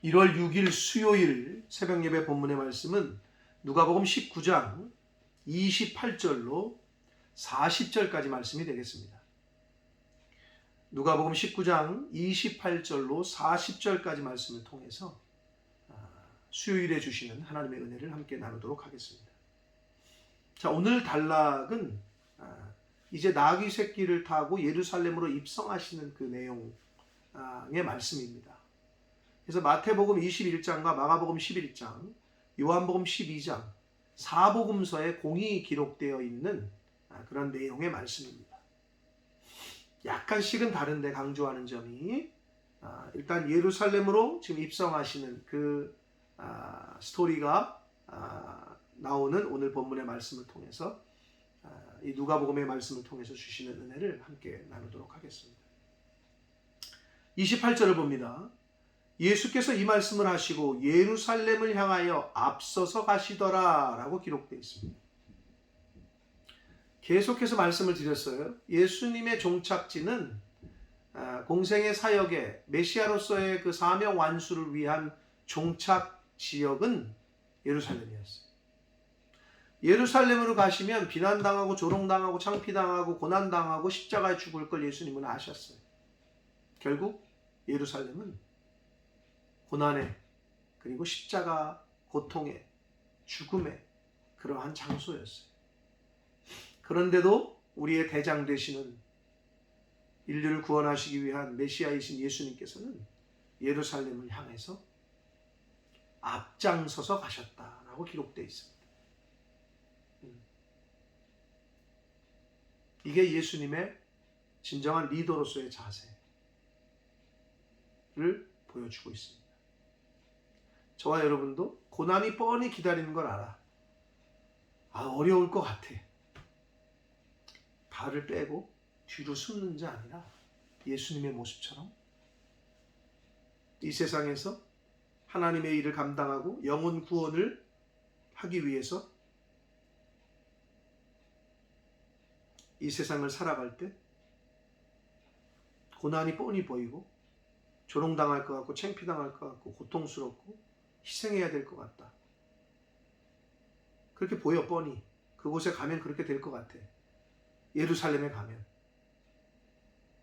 1월 6일 수요일 새벽 예배 본문의 말씀은 누가복음 19장 28절로 40절까지 말씀이 되겠습니다. 누가복음 19장 28절로 40절까지 말씀을 통해서 수요일에 주시는 하나님의 은혜를 함께 나누도록 하겠습니다. 자, 오늘 단락은 이제 나귀 새끼를 타고 예루살렘으로 입성하시는 그 내용의 말씀입니다. 그래서 마태복음 21장과 마가복음 11장, 요한복음 12장, 사복음서에 공히 기록되어 있는 그런 내용의 말씀입니다. 약간씩은 다른데 강조하는 점이 일단 예루살렘으로 지금 입성하시는 그 스토리가 나오는 오늘 본문의 말씀을 통해서 이 누가복음의 말씀을 통해서 주시는 은혜를 함께 나누도록 하겠습니다. 28절을 봅니다. 예수께서 이 말씀을 하시고 예루살렘을 향하여 앞서서 가시더라 라고 기록되어 있습니다. 계속해서 말씀을 드렸어요. 예수님의 종착지는 공생의 사역에 메시아로서의 그 사명 완수를 위한 종착 지역은 예루살렘이었어요. 예루살렘으로 가시면 비난당하고 조롱당하고 창피당하고 고난당하고 십자가에 죽을 걸 예수님은 아셨어요. 결국 예루살렘은 고난의 그리고 십자가 고통의 죽음의 그러한 장소였어요. 그런데도 우리의 대장 되시는 인류를 구원하시기 위한 메시아이신 예수님께서는 예루살렘을 향해서 앞장서서 가셨다라고 기록되어 있습니다. 이게 예수님의 진정한 리더로서의 자세를 보여주고 있습니다. 저와 여러분도 고난이 뻔히 기다리는 걸 알아. 어려울 것 같아. 발을 빼고 뒤로 숨는 자 아니라 예수님의 모습처럼 이 세상에서 하나님의 일을 감당하고 영혼 구원을 하기 위해서 이 세상을 살아갈 때 고난이 뻔히 보이고 조롱당할 것 같고 창피당할 것 같고 고통스럽고 희생해야 될 것 같다. 그렇게 보여 뻔히. 그곳에 가면 그렇게 될 것 같아. 예루살렘에 가면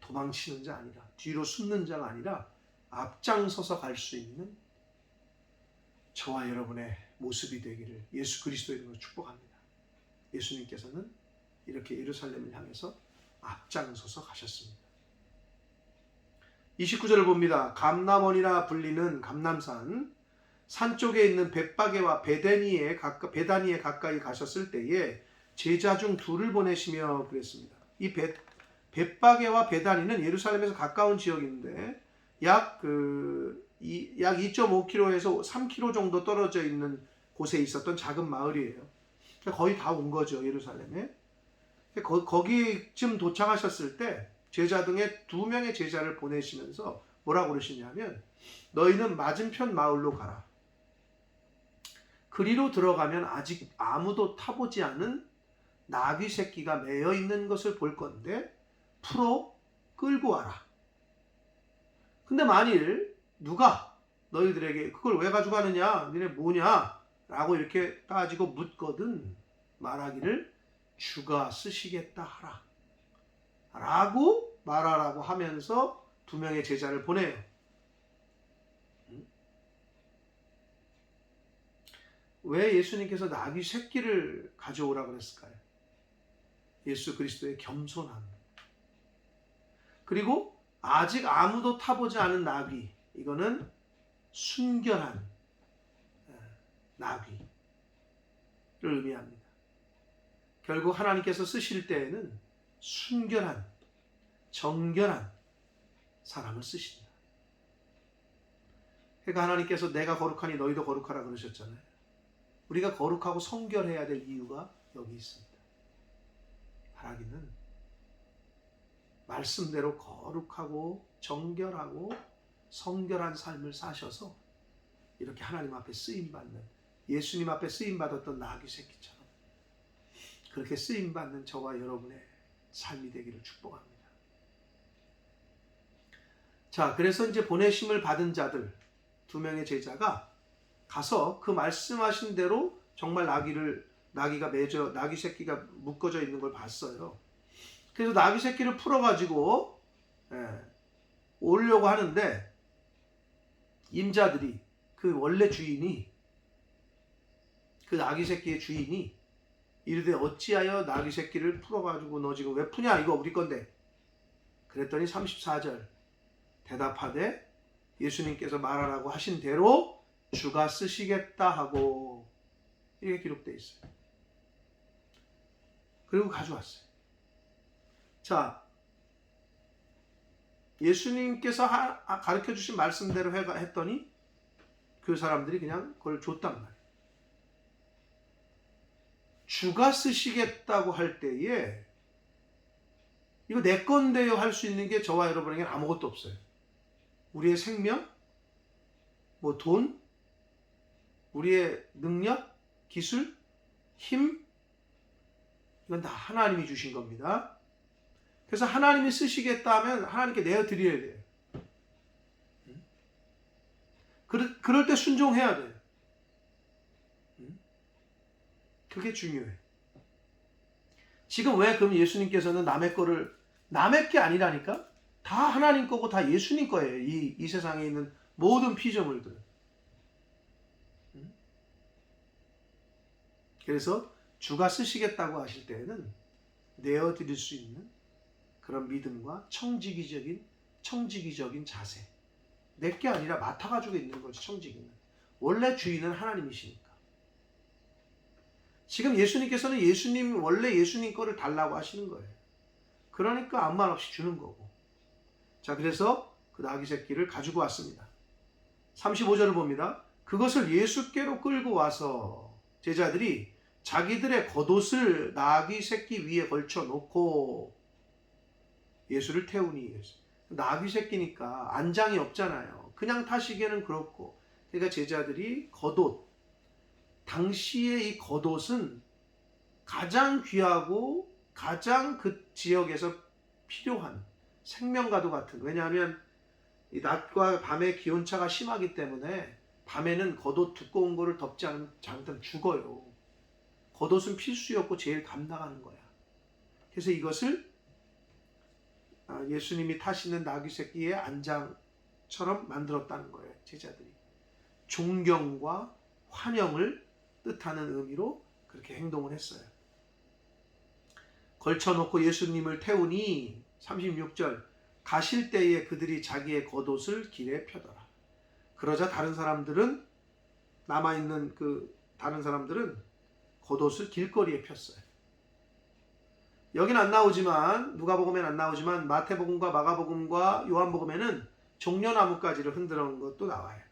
도망치는 자 아니라 뒤로 숨는 자가 아니라 앞장서서 갈 수 있는 저와 여러분의 모습이 되기를 예수 그리스도의 이름으로 축복합니다. 예수님께서는 이렇게 예루살렘을 향해서 앞장서서 가셨습니다. 29절을 봅니다. 감람원이라 불리는 감람산 산 쪽에 있는 벳바게와 베다니에 가까이 가셨을 때에 제자 중 둘을 보내시며 그랬습니다. 이 벳바게와 베다니는 예루살렘에서 가까운 지역인데 약 2.5km에서 3km 정도 떨어져 있는 곳에 있었던 작은 마을이에요. 거의 다 온 거죠, 예루살렘에. 거기쯤 도착하셨을 때 제자 등의 2명의 제자를 보내시면서 뭐라고 그러시냐면 너희는 맞은편 마을로 가라. 그리로 들어가면 아직 아무도 타보지 않은 나귀 새끼가 매여 있는 것을 볼 건데 풀어 끌고 와라. 근데 만일 누가 너희들에게 그걸 왜 가져가느냐? 너네 뭐냐? 라고 이렇게 따지고 묻거든 말하기를 주가 쓰시겠다 하라. 라고 말하라고 하면서 2명의 제자를 보내요. 왜 예수님께서 나귀 새끼를 가져오라고 그랬을까요? 예수 그리스도의 겸손함. 그리고 아직 아무도 타보지 않은 나귀. 이거는 순결한 나귀를 의미합니다. 결국 하나님께서 쓰실 때에는 순결한, 정결한 사람을 쓰신다. 그러니까 하나님께서 내가 거룩하니 너희도 거룩하라 그러셨잖아요. 우리가 거룩하고 성결해야 될 이유가 여기 있습니다. 바라기는 말씀대로 거룩하고 정결하고 성결한 삶을 사셔서 이렇게 하나님 앞에 쓰임받는, 예수님 앞에 쓰임받았던 나귀 새끼처럼 그렇게 쓰임받는 저와 여러분의 삶이 되기를 축복합니다. 자, 그래서 이제 보내심을 받은 자들 두 명의 제자가 가서 그 말씀하신 대로 정말 나귀 새끼가 묶어져 있는 걸 봤어요. 그래서 나귀 새끼를 풀어가지고 오려고 하는데 임자들이 그 원래 주인이 그 나귀 새끼의 주인이 이르되 어찌하여 나귀 새끼를 풀어가지고 너 지금 왜 푸냐 이거 우리 건데. 그랬더니 34절 대답하되 예수님께서 말하라고 하신 대로 주가 쓰시겠다 하고 이게 기록되어 있어요. 그리고 가져왔어요. 자, 예수님께서 가르쳐 주신 말씀대로 했더니 그 사람들이 그냥 그걸 줬단 말이에요. 주가 쓰시겠다고 할 때에 이거 내 건데요 할 수 있는 게 저와 여러분에게는 아무것도 없어요. 우리의 생명, 뭐 돈, 우리의 능력, 기술, 힘, 이건 다 하나님이 주신 겁니다. 그래서 하나님이 쓰시겠다 하면 하나님께 내어드려야 돼요. 그럴 때 순종해야 돼요. 그게 중요해. 지금 왜 그럼 예수님께서는 남의 거를, 남의 게 아니라니까? 다 하나님 거고 다 예수님 거예요. 이 세상에 있는 모든 피조물들은. 그래서 주가 쓰시겠다고 하실 때에는 내어드릴 수 있는 그런 믿음과 청지기적인 자세. 내게 아니라 맡아가지고 있는 거지. 청지기는 원래 주인은 하나님이시니까. 지금 예수님께서는 원래 예수님 거를 달라고 하시는 거예요. 그러니까 아무 말 없이 주는 거고. 자, 그래서 그 나귀 새끼를 가지고 왔습니다. 35절을 봅니다. 그것을 예수께로 끌고 와서 제자들이 자기들의 겉옷을 나귀 새끼 위에 걸쳐 놓고 예수를 태우니. 나귀 새끼니까 안장이 없잖아요. 그냥 타시기에는 그렇고. 그러니까 제자들이 겉옷, 당시의 이 겉옷은 가장 귀하고 가장 그 지역에서 필요한 생명과도 같은, 왜냐하면 이 낮과 밤의 기온차가 심하기 때문에 밤에는 겉옷 두꺼운 거를 덮지 않으면 죽어요. 겉옷은 필수였고 제일 감당하는 거야. 그래서 이것을 예수님이 타시는 나귀 새끼의 안장처럼 만들었다는 거예요. 제자들이 존경과 환영을 뜻하는 의미로 그렇게 행동을 했어요. 걸쳐놓고 예수님을 태우니 36절 가실 때에 그들이 자기의 겉옷을 길에 펴더라. 그러자 남아있는 다른 사람들은 겉옷을 길거리에 폈어요. 여긴 안 나오지만, 누가복음에는 안 나오지만 마태복음과 마가복음과 요한복음에는 종려나무가지를 흔들어 놓은 것도 나와요.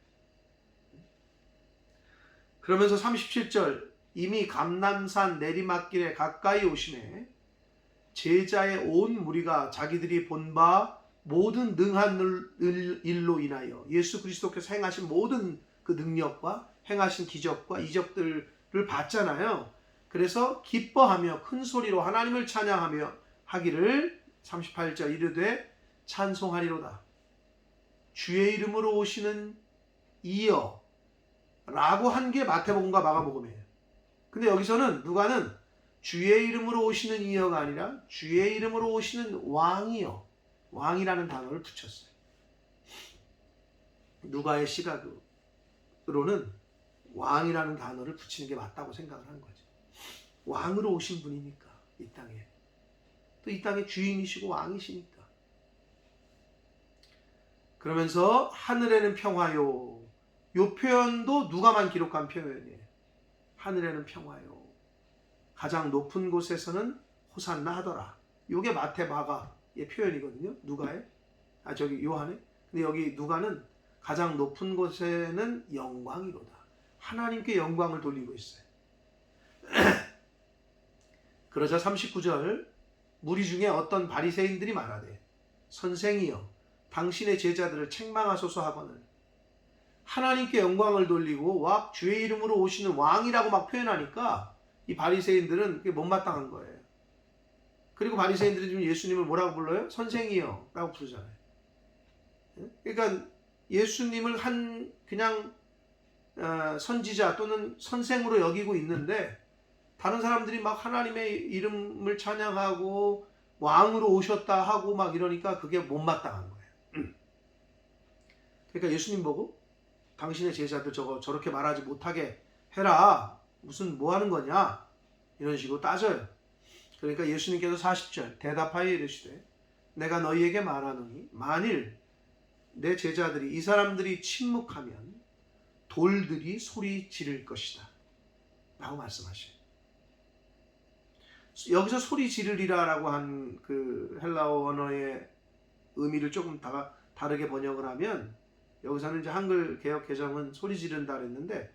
그러면서 37절 이미 감람산 내리막길에 가까이 오심에 제자의 온 무리가 자기들이 본 바 모든 능한 일로 인하여 예수 그리스도께서 행하신 모든 그 능력과 행하신 기적과 이적들을 봤잖아요. 그래서 기뻐하며 큰 소리로 하나님을 찬양하며 하기를 38절 이르되 찬송하리로다. 주의 이름으로 오시는 이여 라고 한 게 마태복음과 마가복음이에요. 근데 여기서는 누가는 주의 이름으로 오시는 이여가 아니라 주의 이름으로 오시는 왕이여, 왕이라는 단어를 붙였어요. 누가의 시각으로는 왕이라는 단어를 붙이는 게 맞다고 생각을 한 거죠. 왕으로 오신 분이니까 이 땅에, 또 이 땅의 주인이시고 왕이시니까. 그러면서 하늘에는 평화요, 이 표현도 누가만 기록한 표현이에요. 하늘에는 평화요, 가장 높은 곳에서는 호산나 하더라. 이게 마태 마가의 표현이거든요. 요한의. 근데 여기 누가는 가장 높은 곳에는 영광이로다. 하나님께 영광을 돌리고 있어요. 그러자 39절 무리 중에 어떤 바리새인들이 말하되 선생이여 당신의 제자들을 책망하소서 하거늘. 하나님께 영광을 돌리고 주의 이름으로 오시는 왕이라고 막 표현하니까 이 바리새인들은 그게 못마땅한 거예요. 그리고 바리새인들이 지금 예수님을 뭐라고 불러요? 선생이여 라고 부르잖아요. 그러니까 예수님을 한 그냥 선지자 또는 선생으로 여기고 있는데 다른 사람들이 막 하나님의 이름을 찬양하고 왕으로 오셨다 하고 막 이러니까 그게 못마땅한 거예요. 그러니까 예수님 보고 당신의 제자들 저렇게 말하지 못하게 해라. 무슨 뭐 하는 거냐? 이런 식으로 따져요. 그러니까 예수님께서 40절 대답하여 이르시되 내가 너희에게 말하노니 만일 내 제자들이 이 사람들이 침묵하면 돌들이 소리 지를 것이다 라고 말씀하셔요. 여기서 소리 지르리라 라고 한 그 헬라어 언어의 의미를 조금 다르게 번역을 하면 여기서는 이제 한글 개역 개정은 소리 지른다 그랬는데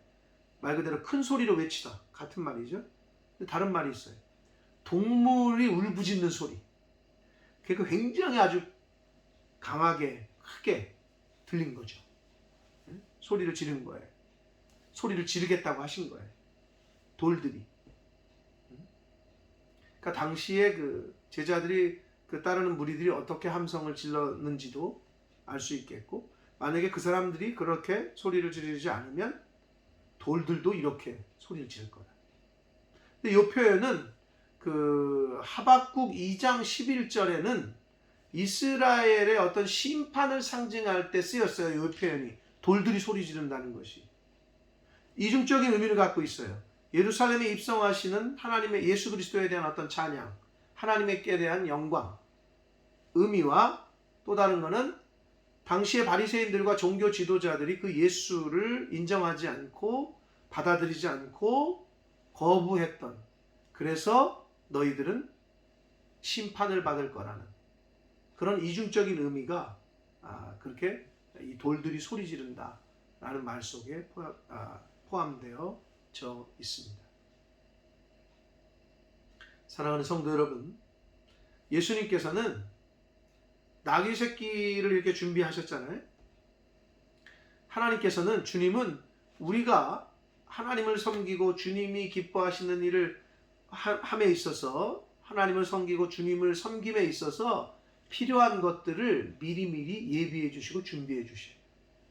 말 그대로 큰 소리로 외치다 같은 말이죠. 근데 다른 말이 있어요. 동물이 울부짖는 소리. 그러니까 굉장히 아주 강하게 크게 들린 거죠. 소리를 지른 거예요. 소리를 지르겠다고 하신 거예요. 돌들이. 그러니까 당시에 그 제자들이 그 따르는 무리들이 어떻게 함성을 질렀는지도 알 수 있겠고, 만약에 그 사람들이 그렇게 소리를 지르지 않으면 돌들도 이렇게 소리를 지를 거다. 근데 이 표현은 그 하박국 2장 11절에는 이스라엘의 어떤 심판을 상징할 때 쓰였어요. 이 표현이 돌들이 소리 지른다는 것이 이중적인 의미를 갖고 있어요. 예루살렘에 입성하시는 하나님의 예수 그리스도에 대한 어떤 찬양, 하나님께 대한 영광, 의미와 또 다른 것은 당시의 바리새인들과 종교 지도자들이 그 예수를 인정하지 않고 받아들이지 않고 거부했던, 그래서 너희들은 심판을 받을 거라는 그런 이중적인 의미가 그렇게 이 돌들이 소리 지른다 라는 말 속에 포함되어 있습니다. 사랑하는 성도 여러분, 예수님께서는 나귀 새끼를 이렇게 준비하셨잖아요. 하나님께서는, 주님은 우리가 하나님을 섬기고 주님이 기뻐하시는 일을 함에 있어서, 하나님을 섬기고 주님을 섬김에 있어서 필요한 것들을 미리미리 예비해 주시고 준비해 주셔요.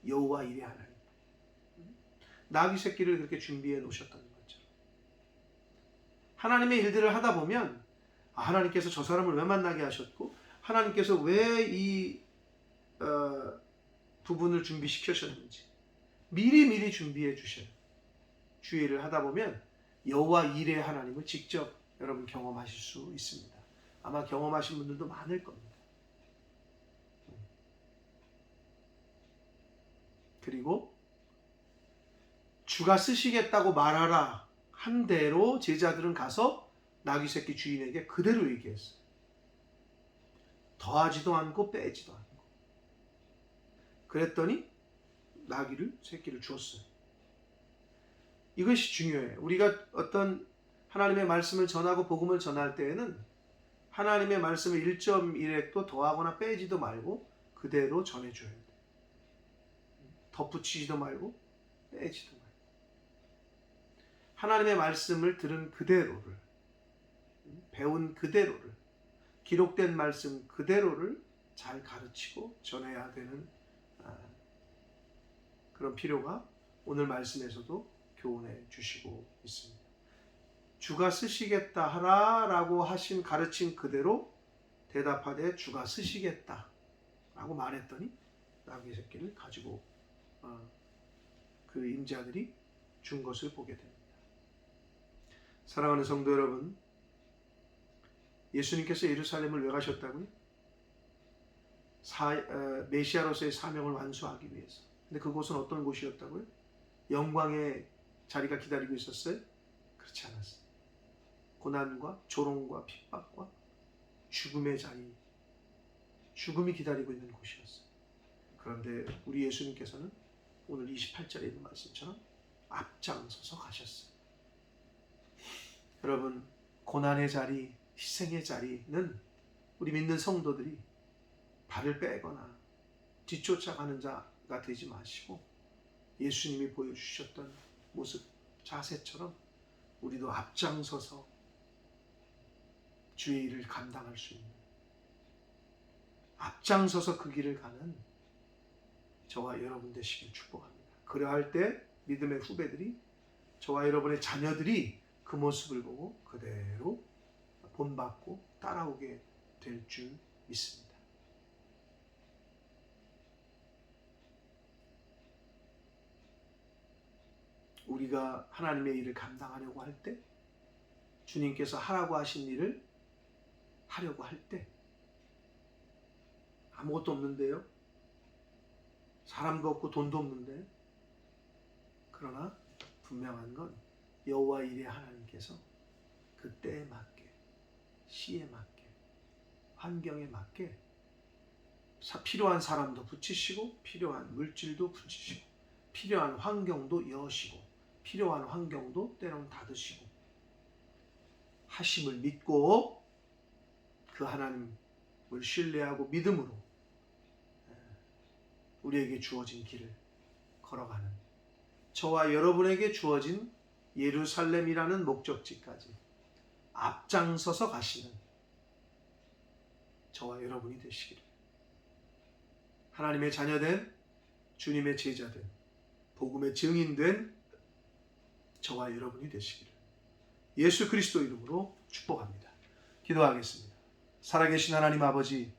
여호와 이레 하나님. 나귀 새끼를 그렇게 준비해 놓으셨다는 거죠. 하나님의 일들을 하다 보면 하나님께서 저 사람을 왜 만나게 하셨고, 하나님께서 왜 이 부분을 준비시키셨는지 미리미리 준비해 주셔요. 주의 일을 하다 보면 여호와 이레 하나님을 직접 여러분 경험하실 수 있습니다. 아마 경험하신 분들도 많을 겁니다. 그리고 주가 쓰시겠다고 말하라 한 대로 제자들은 가서 나귀 새끼 주인에게 그대로 얘기했어요. 더하지도 않고 빼지도 않고. 그랬더니 나귀를 새끼를 주었어요. 이것이 중요해요. 우리가 어떤 하나님의 말씀을 전하고 복음을 전할 때에는 하나님의 말씀을 1.1획도 더하거나 빼지도 말고 그대로 전해줘야 돼요. 덧붙이지도 말고 빼지도 말고. 하나님의 말씀을 들은 그대로를, 배운 그대로를, 기록된 말씀 그대로를 잘 가르치고 전해야 되는 그런 필요가 오늘 말씀에서도 교훈해 주시고 있습니다. 주가 쓰시겠다 하라라고 하신 가르침 그대로 대답하되 주가 쓰시겠다 라고 말했더니 나귀 새끼를 가지고 그 임자들이 준 것을 보게 됩니다. 사랑하는 성도 여러분, 예수님께서 예루살렘을 왜 가셨다고요? 메시아로서의 사명을 완수하기 위해서. 근데 그곳은 어떤 곳이었다고요? 영광의 자리가 기다리고 있었어요? 그렇지 않았어요. 고난과 조롱과 핍박과 죽음의 자리, 죽음이 기다리고 있는 곳이었어요. 그런데 우리 예수님께서는 오늘 28절에 있는 말씀처럼 앞장서서 가셨어요. 여러분, 고난의 자리, 희생의 자리는 우리 믿는 성도들이 발을 빼거나 뒤쫓아가는 자가 되지 마시고 예수님이 보여주셨던 모습, 자세처럼 우리도 앞장서서 주의 일을 감당할 수 있는, 앞장서서 그 길을 가는 저와 여러분 되시길 축복합니다. 그러할 때 믿음의 후배들이, 저와 여러분의 자녀들이 그 모습을 보고 그대로 본받고 따라오게 될 줄 믿습니다. 우리가 하나님의 일을 감당하려고 할 때, 주님께서 하라고 하신 일을 하려고 할 때, 아무것도 없는데요, 사람도 없고 돈도 없는데, 그러나 분명한 건 여호와 일의 하나님께서 그 때에 맞게, 시에 맞게, 환경에 맞게 필요한 사람도 붙이시고, 필요한 물질도 붙이시고, 필요한 환경도 여시고, 필요한 환경도 때로는 닫으시고 하심을 믿고, 그 하나님을 신뢰하고 믿음으로 우리에게 주어진 길을 걸어가는, 저와 여러분에게 주어진 예루살렘이라는 목적지까지 앞장서서 가시는 저와 여러분이 되시기를, 하나님의 자녀된, 주님의 제자된, 복음의 증인된 저와 여러분이 되시기를 예수 그리스도 이름으로 축복합니다. 기도하겠습니다. 살아계신 하나님 아버지,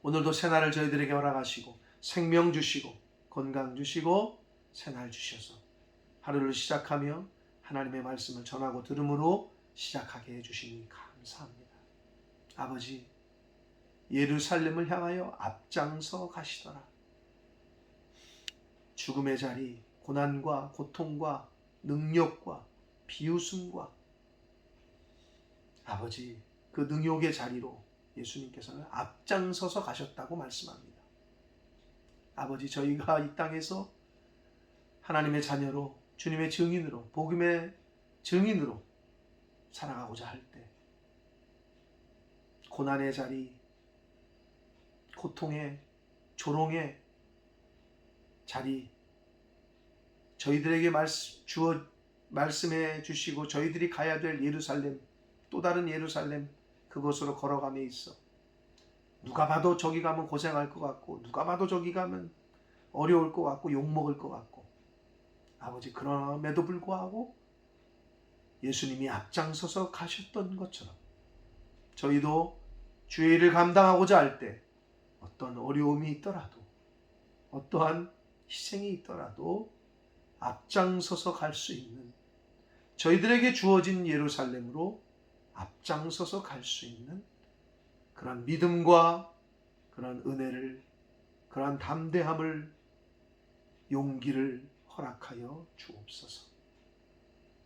오늘도 새날을 저희들에게 허락하시고 생명 주시고 건강 주시고 새날 주셔서 하루를 시작하며 하나님의 말씀을 전하고 들음으로 시작하게 해주시니 감사합니다. 아버지, 예루살렘을 향하여 앞장서 가시더라. 죽음의 자리, 고난과 고통과 능력과 비웃음과 아버지, 그 능욕의 자리로 예수님께서는 앞장서서 가셨다고 말씀합니다. 아버지, 저희가 이 땅에서 하나님의 자녀로, 주님의 증인으로, 복음의 증인으로 살아가고자 할 때 고난의 자리, 고통의, 조롱의 자리, 저희들에게 말씀해 주시고 저희들이 가야 될 예루살렘, 또 다른 예루살렘, 그곳으로 걸어감에 있어 누가 봐도 저기 가면 고생할 것 같고, 누가 봐도 저기 가면 어려울 것 같고 욕먹을 것 같고, 아버지, 그럼에도 불구하고 예수님이 앞장서서 가셨던 것처럼 저희도 주의 일을 감당하고자 할 때 어떤 어려움이 있더라도, 어떠한 희생이 있더라도 앞장서서 갈 수 있는, 저희들에게 주어진 예루살렘으로 앞장서서 갈 수 있는 그런 믿음과 그런 은혜를, 그런 담대함을, 용기를 허락하여 주옵소서.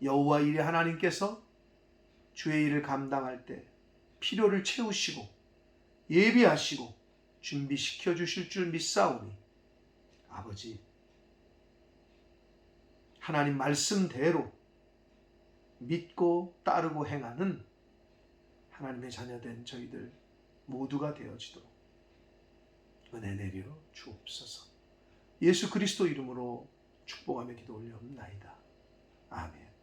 여호와 일의 하나님께서 주의 일을 감당할 때 필요를 채우시고 예비하시고 준비시켜 주실 줄 믿사오니, 아버지, 하나님 말씀대로 믿고 따르고 행하는 하나님의 자녀된 저희들 모두가 되어지도록 은혜 내려 주옵소서. 예수 그리스도 이름으로 축복하며 기도 올려옵나이다. 아멘.